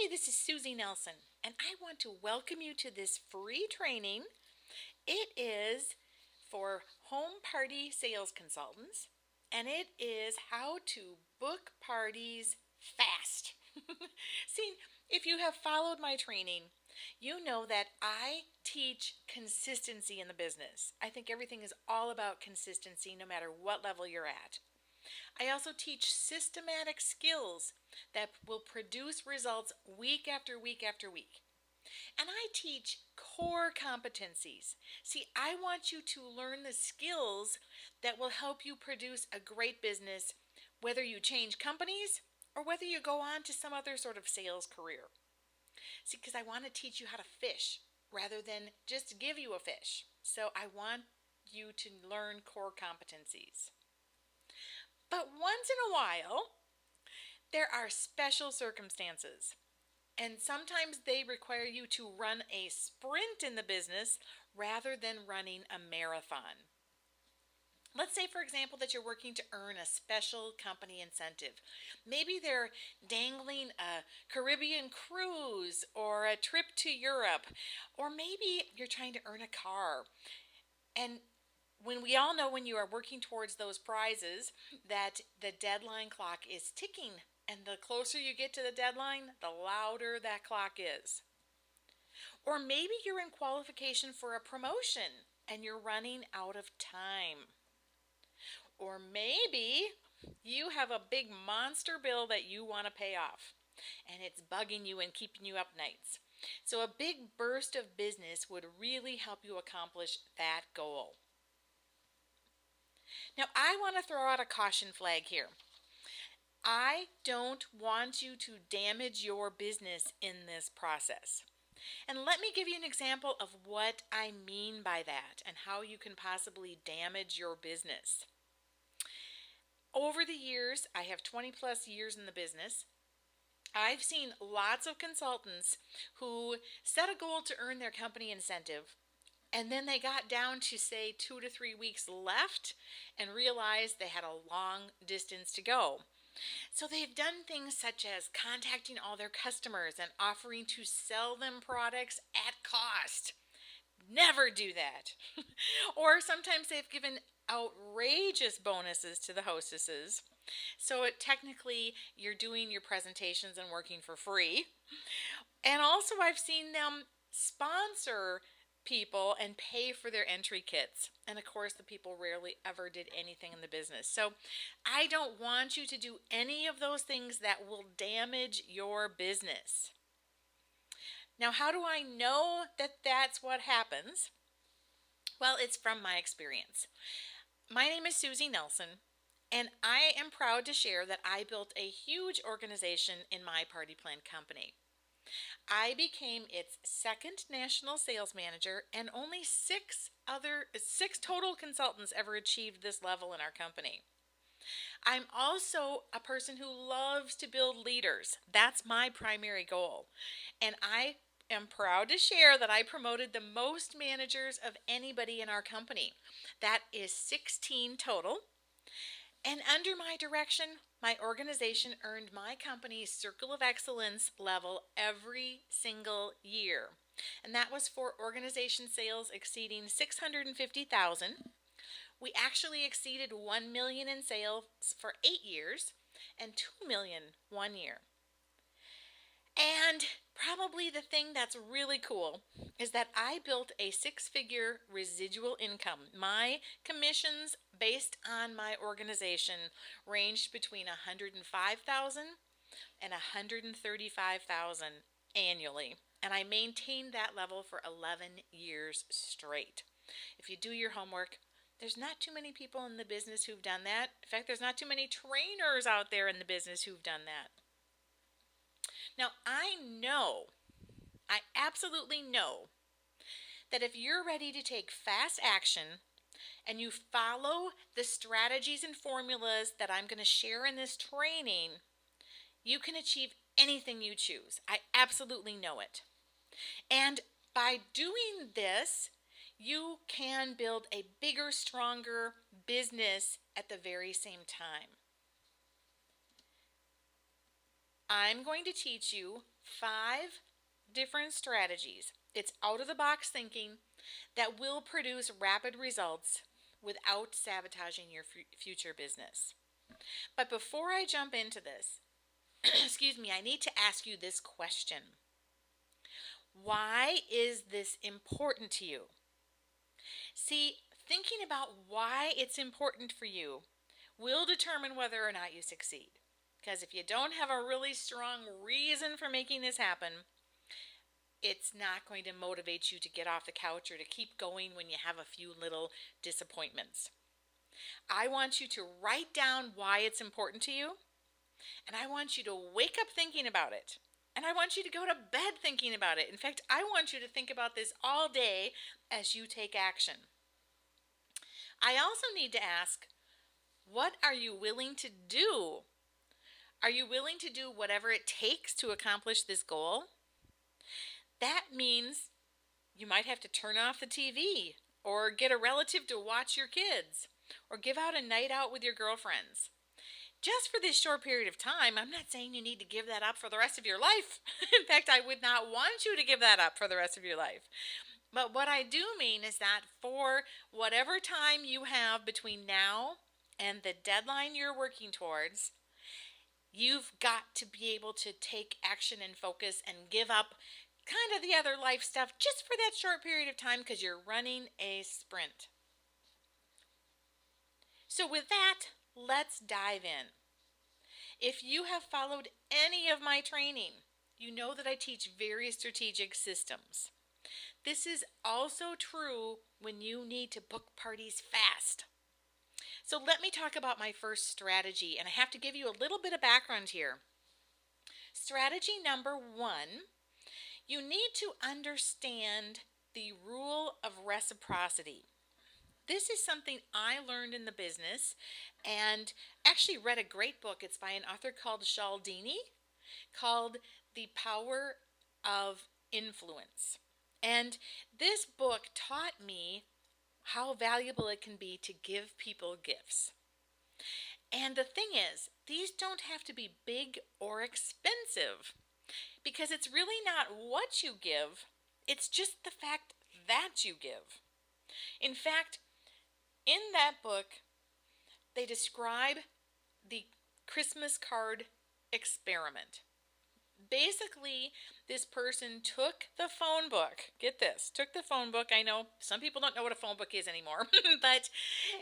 Hey, this is Susie Nelson, and I want to welcome you to this free training. It is for home party sales consultants, and it is how to book parties fast. See, if you have followed my training, you know that I teach consistency in the business. I think everything is all about consistency no matter what level you're at. I also teach systematic skills that will produce results week after week after week. And I teach core competencies. See, I want you to learn the skills that will help you produce a great business, whether you change companies or whether you go on to some other sort of sales career. See, because I want to teach you how to fish rather than just give you a fish. So I want you to learn core competencies. But once in a while, there are special circumstances. And sometimes they require you to run a sprint in the business rather than running a marathon. Let's say, for example, that you're working to earn a special company incentive. Maybe they're dangling a Caribbean cruise or a trip to Europe, or maybe you're trying to earn a car. And when we all know when you are working towards those prizes that the deadline clock is ticking, and the closer you get to the deadline, the louder that clock is. Or maybe you're in qualification for a promotion and you're running out of time. Or maybe you have a big monster bill that you want to pay off and it's bugging you and keeping you up nights. So a big burst of business would really help you accomplish that goal. Now, I want to throw out a caution flag here. I don't want you to damage your business in this process. And let me give you an example of what I mean by that and how you can possibly damage your business. Over the years, I have 20 plus years in the business. I've seen lots of consultants who set a goal to earn their company incentive, and then they got down to, say, 2 to 3 weeks left and realized they had a long distance to go. So they've done things such as contacting all their customers and offering to sell them products at cost. Never do that. Or sometimes they've given outrageous bonuses to the hostesses. So technically you're doing your presentations and working for free. And also I've seen them sponsor people and pay for their entry kits. And of course, the people rarely ever did anything in the business. So I don't want you to do any of those things that will damage your business. Now, how do I know that that's what happens? Well, it's from my experience. My name is Susie Nelson, and I am proud to share that I built a huge organization in my party plan company. I became its second national sales manager, and only six total consultants ever achieved this level in our company. I'm also a person who loves to build leaders. That's my primary goal. And I am proud to share that I promoted the most managers of anybody in our company. That is 16 total. And under my direction, my organization earned my company's Circle of Excellence level every single year. And that was for organization sales exceeding $650,000. We actually exceeded $1 million in sales for 8 years and $2 million 1 year. And probably the thing that's really cool is that I built a 6-figure residual income. My commissions based on my organization ranged between $105,000 and $135,000 annually. And I maintained that level for 11 years straight. If you do your homework, there's not too many people in the business who've done that. In fact, there's not too many trainers out there in the business who've done that. Now, I absolutely know that if you're ready to take fast action and you follow the strategies and formulas that I'm going to share in this training, you can achieve anything you choose. I absolutely know it. And by doing this, you can build a bigger, stronger business at the very same time. I'm going to teach you 5 different strategies. It's out of the box thinking that will produce rapid results without sabotaging your future business. But before I jump into this, excuse me, I need to ask you this question. Why is this important to you? See, thinking about why it's important for you will determine whether or not you succeed. Because if you don't have a really strong reason for making this happen, it's not going to motivate you to get off the couch or to keep going when you have a few little disappointments. I want you to write down why it's important to you, and I want you to wake up thinking about it. And I want you to go to bed thinking about it. In fact, I want you to think about this all day as you take action. I also need to ask, what are you willing to do? Are you willing to do whatever it takes to accomplish this goal? That means you might have to turn off the TV or get a relative to watch your kids or give out a night out with your girlfriends. Just for this short period of time, I'm not saying you need to give that up for the rest of your life. In fact, I would not want you to give that up for the rest of your life. But what I do mean is that for whatever time you have between now and the deadline you're working towards, you've got to be able to take action and focus and give up kind of the other life stuff just for that short period of time because you're running a sprint. So with that, let's dive in. If you have followed any of my training, you know that I teach very strategic systems. This is also true when you need to book parties fast. So let me talk about my first strategy, and I have to give you a little bit of background here. Strategy number 1, you need to understand the rule of reciprocity. This is something I learned in the business and actually read a great book. It's by an author called Cialdini called The Power of Influence. And this book taught me how valuable it can be to give people gifts. And the thing is, these don't have to be big or expensive because it's really not what you give, it's just the fact that you give. In fact, in that book, they describe the Christmas card experiment. Basically, this person took the phone book. Get this, took the phone book. I know some people don't know what a phone book is anymore, but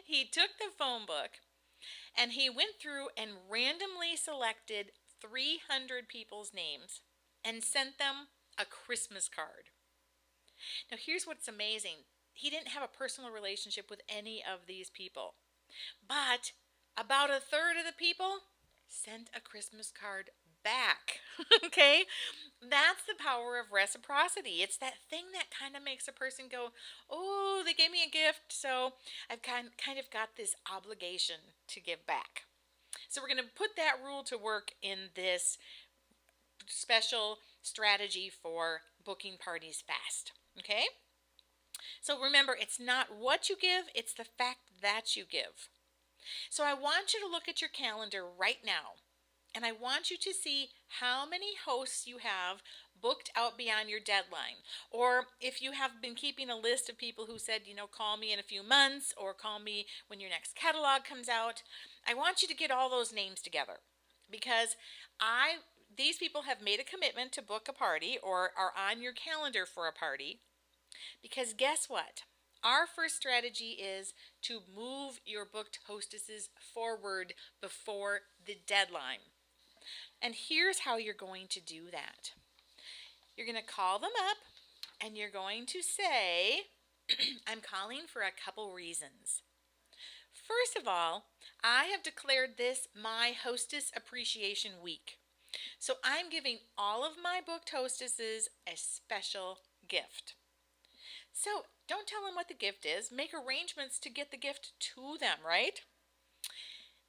he took the phone book and he went through and randomly selected 300 people's names and sent them a Christmas card. Now, here's what's amazing. He didn't have a personal relationship with any of these people, but about a third of the people sent a Christmas card back. Okay? That's the power of reciprocity. It's that thing that kind of makes a person go, oh, they gave me a gift, so I've kind of got this obligation to give back. So we're going to put that rule to work in this special strategy for booking parties fast. Okay? So remember, it's not what you give, it's the fact that you give. So I want you to look at your calendar right now, and I want you to see how many hosts you have booked out beyond your deadline. Or if you have been keeping a list of people who said, call me in a few months or call me when your next catalog comes out, I want you to get all those names together because these people have made a commitment to book a party or are on your calendar for a party. Because guess what? Our first strategy is to move your booked hostesses forward before the deadline. And here's how you're going to do that. You're going to call them up and you're going to say, I'm calling for a couple reasons. First of all, I have declared this my Hostess Appreciation Week. So I'm giving all of my booked hostesses a special gift. So don't tell them what the gift is. Make arrangements to get the gift to them, right?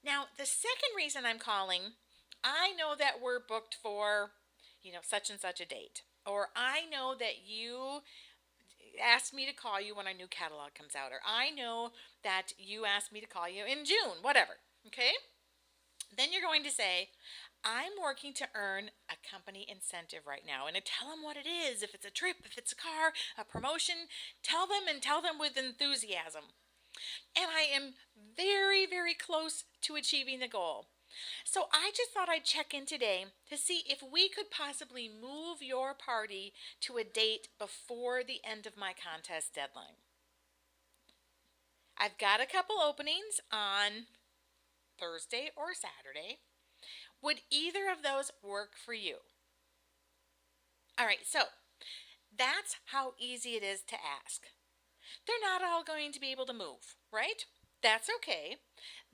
Now, the second reason I'm calling, I know that we're booked for, such and such a date. Or I know that you asked me to call you when our new catalog comes out. Or I know that you asked me to call you in June, whatever. Okay? Then you're going to say, I'm working to earn a company incentive right now. And I tell them what it is. If it's a trip, if it's a car, a promotion, tell them and tell them with enthusiasm. And I am very, very close to achieving the goal. So I just thought I'd check in today to see if we could possibly move your party to a date before the end of my contest deadline. I've got a couple openings on Thursday or Saturday. Would either of those work for you? All right, so that's how easy it is to ask. They're not all going to be able to move, right? That's okay.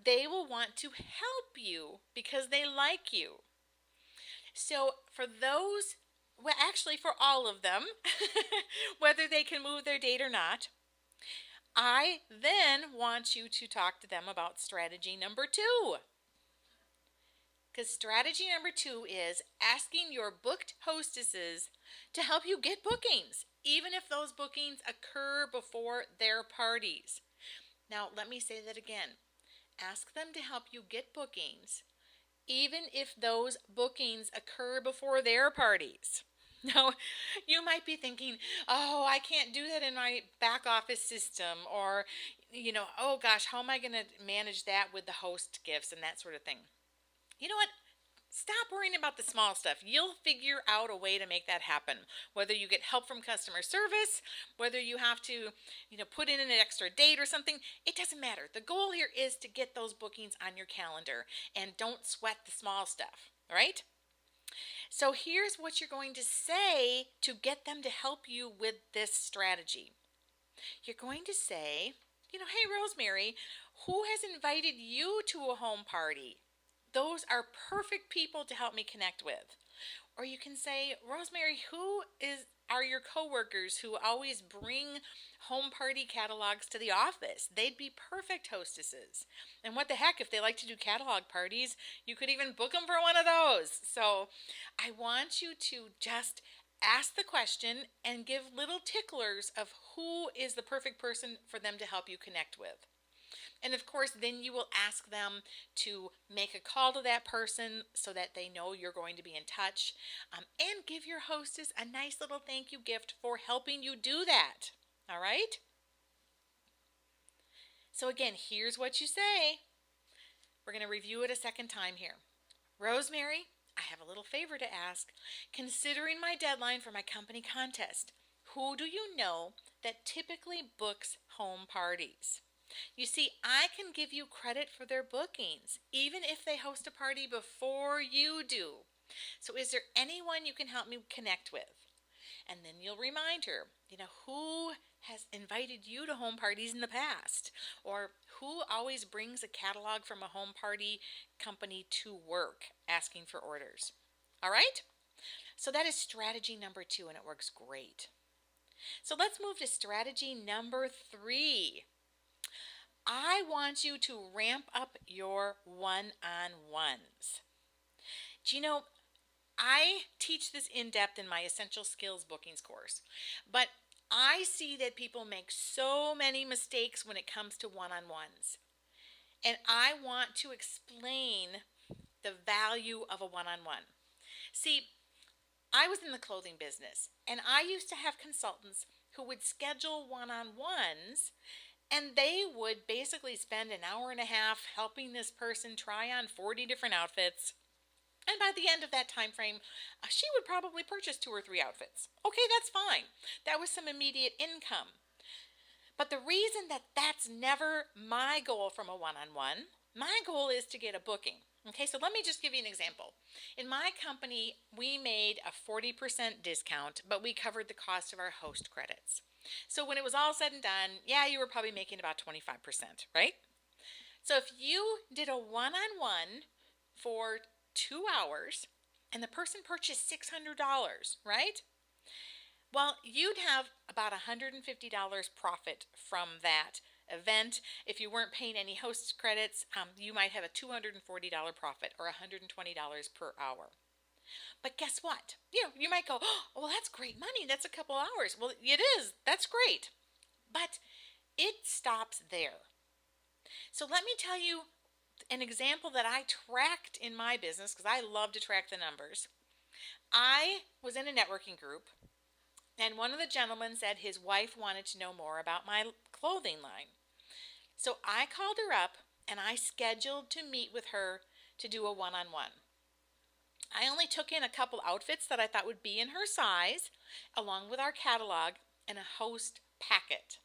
They will want to help you because they like you. So for those, well, actually for all of them, whether they can move their date or not, I then want you to talk to them about strategy number 2. Because strategy number 2 is asking your booked hostesses to help you get bookings, even if those bookings occur before their parties. Now, let me say that again. Ask them to help you get bookings, even if those bookings occur before their parties. Now, you might be thinking, oh, I can't do that in my back office system, or, oh gosh, how am I going to manage that with the host gifts and that sort of thing? You know what? Stop worrying about the small stuff. You'll figure out a way to make that happen. Whether you get help from customer service, whether you have to, put in an extra date or something, it doesn't matter. The goal here is to get those bookings on your calendar and don't sweat the small stuff, all right? So here's what you're going to say to get them to help you with this strategy. You're going to say, hey, Rosemary, who has invited you to a home party? Those are perfect people to help me connect with. Or you can say, Rosemary, are your coworkers who always bring home party catalogs to the office? They'd be perfect hostesses. And what the heck, if they like to do catalog parties, you could even book them for one of those. So I want you to just ask the question and give little ticklers of who is the perfect person for them to help you connect with. And of course, then you will ask them to make a call to that person so that they know you're going to be in touch. And give your hostess a nice little thank you gift for helping you do that. All right? So again, here's what you say. We're going to review it a second time here. Rosemary, I have a little favor to ask. Considering my deadline for my company contest, who do you know that typically books home parties? You see, I can give you credit for their bookings, even if they host a party before you do. So is there anyone you can help me connect with? And then you'll remind her, who has invited you to home parties in the past? Or who always brings a catalog from a home party company to work asking for orders? All right? So that is strategy number 2, and it works great. So let's move to strategy number 3. I want you to ramp up your one-on-ones. Do you know, I teach this in depth in my Essential Skills Bookings course, but I see that people make so many mistakes when it comes to one-on-ones. And I want to explain the value of a one-on-one. See, I was in the clothing business, and I used to have consultants who would schedule one-on-ones, and they would basically spend an hour and a half helping this person try on 40 different outfits. And by the end of that time frame, she would probably purchase 2 or 3 outfits. Okay, that's fine. That was some immediate income. But the reason that that's never my goal from a one-on-one, my goal is to get a booking. Okay, so let me just give you an example. In my company, we made a 40% discount, but we covered the cost of our host credits. So when it was all said and done, you were probably making about 25%, right? So if you did a one-on-one for 2 hours and the person purchased $600, right? Well, you'd have about $150 profit from that event. If you weren't paying any host credits, you might have a $240 profit or $120 per hour. But guess what? You might go, oh, well, that's great money. That's a couple hours. Well, it is. That's great. But it stops there. So let me tell you an example that I tracked in my business, because I love to track the numbers. I was in a networking group, and one of the gentlemen said his wife wanted to know more about my clothing line. So I called her up and I scheduled to meet with her to do a one-on-one. I only took in a couple outfits that I thought would be in her size, along with our catalog and a host packet.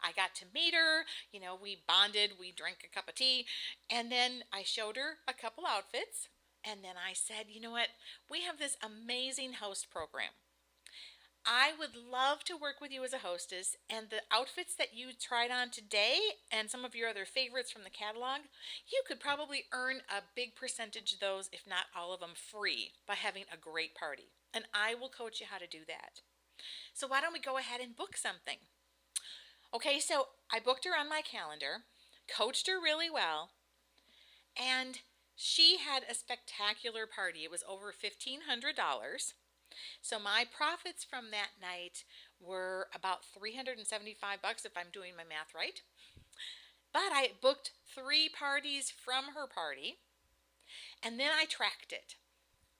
I got to meet her, we bonded, we drank a cup of tea, and then I showed her a couple outfits, and then I said, you know what, we have this amazing host program. I would love to work with you as a hostess, and the outfits that you tried on today and some of your other favorites from the catalog, you could probably earn a big percentage of those, if not all of them, free by having a great party. And I will coach you how to do that. So why don't we go ahead and book something? Okay, so I booked her on my calendar, coached her really well, and she had a spectacular party. It was over $1,500. So my profits from that night were about $375 if I'm doing my math right. But I booked 3 parties from her party, and then I tracked it.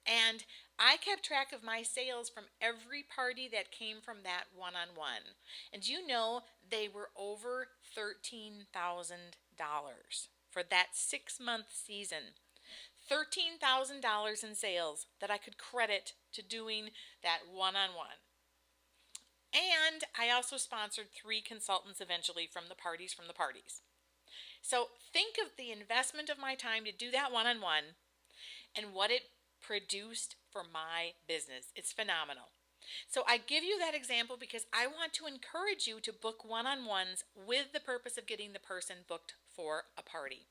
And I kept track of my sales from every party that came from that one-on-one. And they were over $13,000 for that 6-month season. $13,000 in sales that I could credit to doing that one-on-one. And I also sponsored 3 consultants eventually from the parties. So think of the investment of my time to do that one-on-one and what it produced for my business. It's phenomenal. So I give you that example because I want to encourage you to book one-on-ones with the purpose of getting the person booked for a party.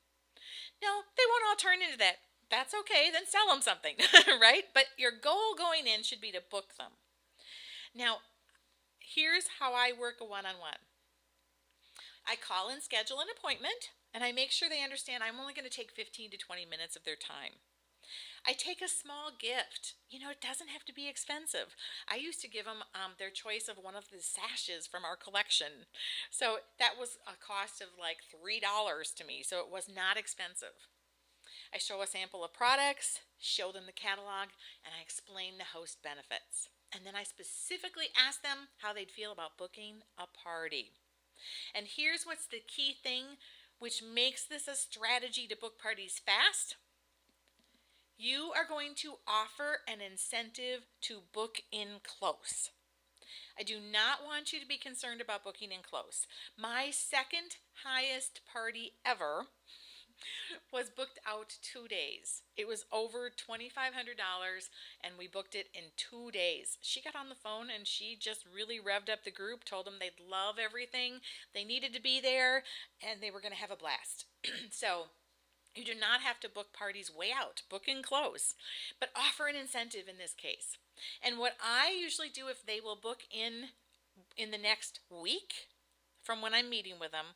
Now, they won't all turn into that. That's okay, then sell them something, right? But your goal going in should be to book them. Now, here's how I work a one-on-one. I call and schedule an appointment, and I make sure they understand I'm only going to take 15 to 20 minutes of their time. I take a small gift. It doesn't have to be expensive. I used to give them their choice of one of the sashes from our collection. So that was a cost of like $3 to me, so it was not expensive. I show a sample of products, show them the catalog, and I explain the host benefits. And then I specifically ask them how they'd feel about booking a party. And here's what's the key thing which makes this a strategy to book parties fast. You are going to offer an incentive to book in close. I do not want you to be concerned about booking in close. My second highest party ever was booked out 2 days. It was over $2,500 and we booked it in 2 days. She got on the phone and she just really revved up the group, told them they'd love everything, they needed to be there, and they were going to have a blast. So you do not have to book parties way out. Book in close, but offer an incentive in this case. And what I usually do if they will book in the next week from when I'm meeting with them,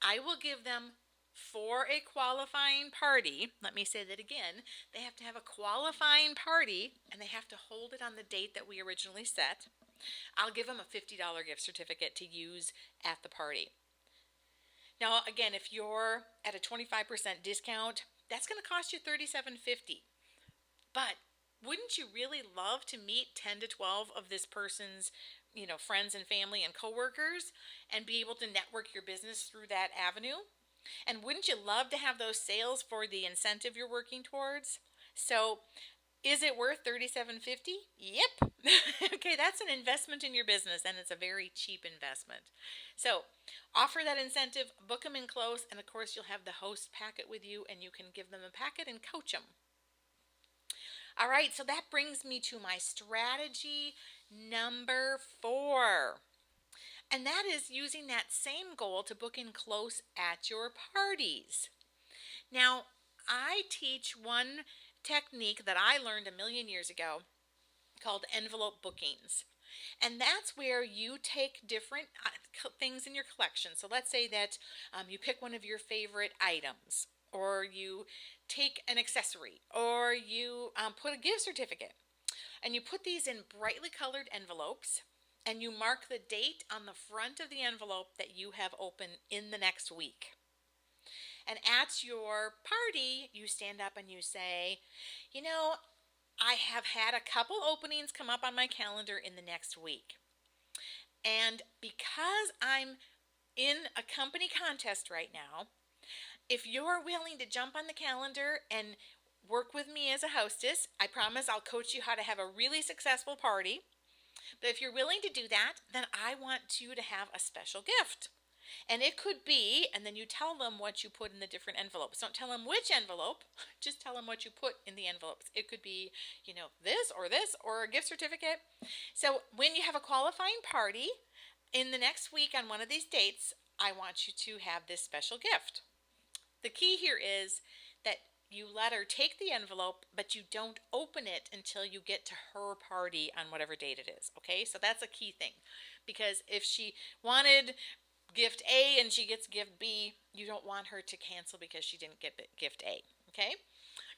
I will give them for a qualifying party. Let me say that again. They have to have a qualifying party and they have to hold it on the date that we originally set. I'll give them a $50 gift certificate to use at the party. Now, again, if you're at a 25% discount, that's going to cost you $37.50. But wouldn't you really love to meet 10 to 12 of this person's, friends and family and coworkers and be able to network your business through that avenue? And wouldn't you love to have those sales for the incentive you're working towards? So, is it worth $37.50? Yep. Okay, that's an investment in your business, and it's a very cheap investment. So, offer that incentive, book them in close, and of course, you'll have the host packet with you, and you can give them a packet and coach them. All right, so that brings me to my strategy number 4. And that is using that same goal to book in close at your parties. Now, I teach one technique that I learned a million years ago called envelope bookings. And that's where you take different things in your collection. So let's say that you pick one of your favorite items, or you take an accessory, or you put a gift certificate. And you put these in brightly colored envelopes, and you mark the date on the front of the envelope that you have open in the next week. And at your party, you stand up and you say, you know, I have had a couple openings come up on my calendar in the next week. And because I'm in a company contest right now, if you're willing to jump on the calendar and work with me as a hostess, I promise I'll coach you how to have a really successful party. But if you're willing to do that, then I want you to have a special gift. And it could be, and then you tell them what you put in the different envelopes. Don't tell them which envelope, just tell them what you put in the envelopes. It could be, this or a gift certificate. So when you have a qualifying party in the next week on one of these dates, I want you to have this special gift. The key here is that you let her take the envelope, but you don't open it until you get to her party on whatever date it is. Okay, so that's a key thing. Because if she wanted gift A and she gets gift B, you don't want her to cancel because she didn't get gift A. Okay?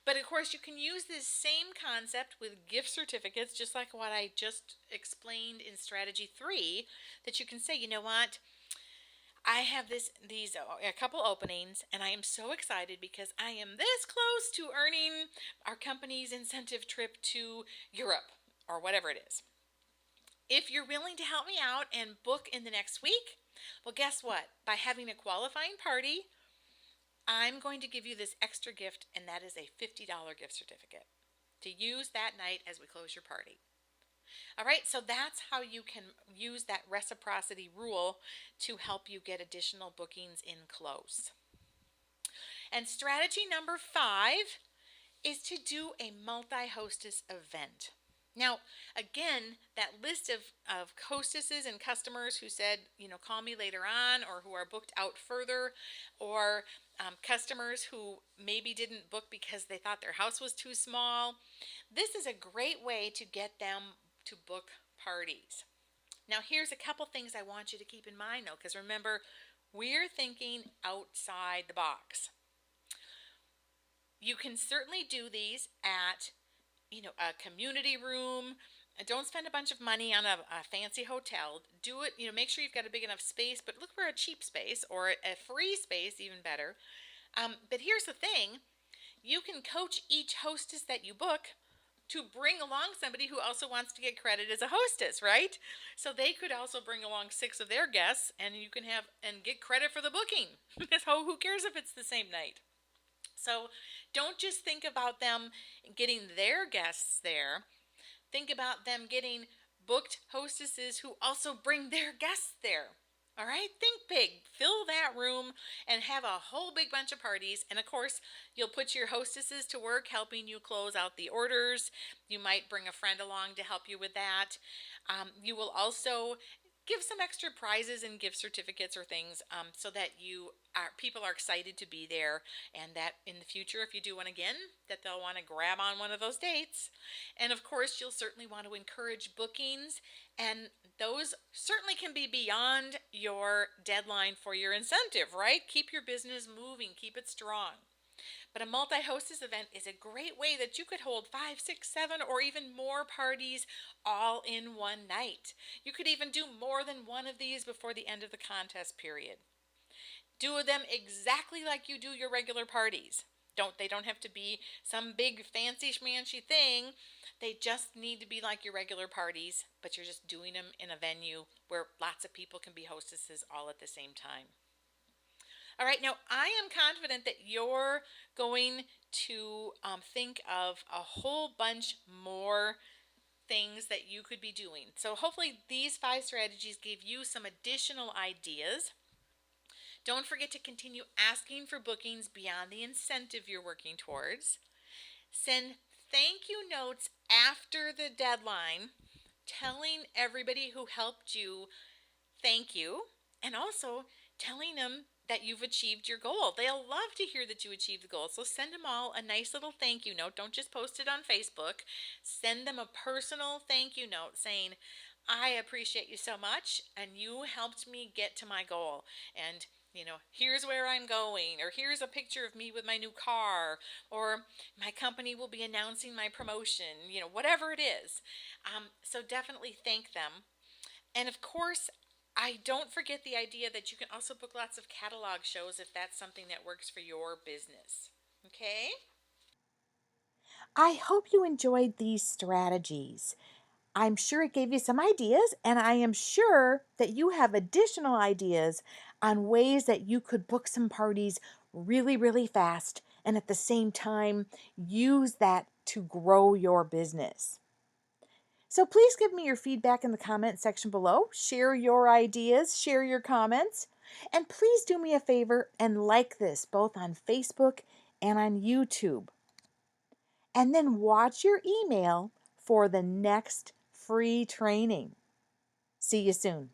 But of course, you can use this same concept with gift certificates, just like what I just explained in strategy 3, that you can say, you know what? I have a couple openings, and I am so excited because I am this close to earning our company's incentive trip to Europe or whatever it is. If you're willing to help me out and book in the next week, well, guess what? By having a qualifying party, I'm going to give you this extra gift, and that is a $50 gift certificate to use that night as we close your party. All right, so that's how you can use that reciprocity rule to help you get additional bookings in close. And strategy number 5 is to do a multi-hostess event. Now, again, that list of hostesses and customers who said, call me later on, or who are booked out further, or customers who maybe didn't book because they thought their house was too small. This is a great way to get them to book parties. Now, here's a couple things I want you to keep in mind, though, because remember, we're thinking outside the box. You can certainly do these at a community room. Don't spend a bunch of money on a fancy hotel. Do it, make sure you've got a big enough space, but look for a cheap space or a free space, even better. But here's the thing. You can coach each hostess that you book to bring along somebody who also wants to get credit as a hostess, right? So they could also bring along 6 of their guests, and you can have and get credit for the booking. So who cares if it's the same night? So don't just think about them getting their guests there. Think about them getting booked hostesses who also bring their guests there. All right, think big. Fill that room and have a whole big bunch of parties. And of course, you'll put your hostesses to work helping you close out the orders. You might bring a friend along to help you with that. You will also give some extra prizes and gift certificates or things so that people are excited to be there, and that in the future, if you do one again, that they'll want to grab on one of those dates. And of course, you'll certainly want to encourage bookings, and those certainly can be beyond your deadline for your incentive, right? Keep your business moving, keep it strong. But a multi-hostess event is a great way that you could hold 5, 6, 7, or even more parties all in one night. You could even do more than one of these before the end of the contest period. Do them exactly like you do your regular parties. They don't have to be some big fancy schmancy thing. They just need to be like your regular parties, but you're just doing them in a venue where lots of people can be hostesses all at the same time. All right, now I am confident that you're going to think of a whole bunch more things that you could be doing. So hopefully these 5 strategies gave you some additional ideas. Don't forget to continue asking for bookings beyond the incentive you're working towards. Send thank you notes after the deadline, telling everybody who helped you thank you, and also telling them that you've achieved your goal. They'll love to hear that you achieved the goal. So send them all a nice little thank you note. Don't just post it on Facebook. Send them a personal thank you note saying, I appreciate you so much, and you helped me get to my goal. And here's where I'm going, or here's a picture of me with my new car, or my company will be announcing my promotion, whatever it is. So definitely thank them. And of course, I don't forget the idea that you can also book lots of catalog shows if that's something that works for your business. Okay? I hope you enjoyed these strategies. I'm sure it gave you some ideas, and I am sure that you have additional ideas on ways that you could book some parties really, really fast and at the same time use that to grow your business. So please give me your feedback in the comment section below. Share your ideas, share your comments, and please do me a favor and like this both on Facebook and on YouTube. And then watch your email for the next free training. See you soon.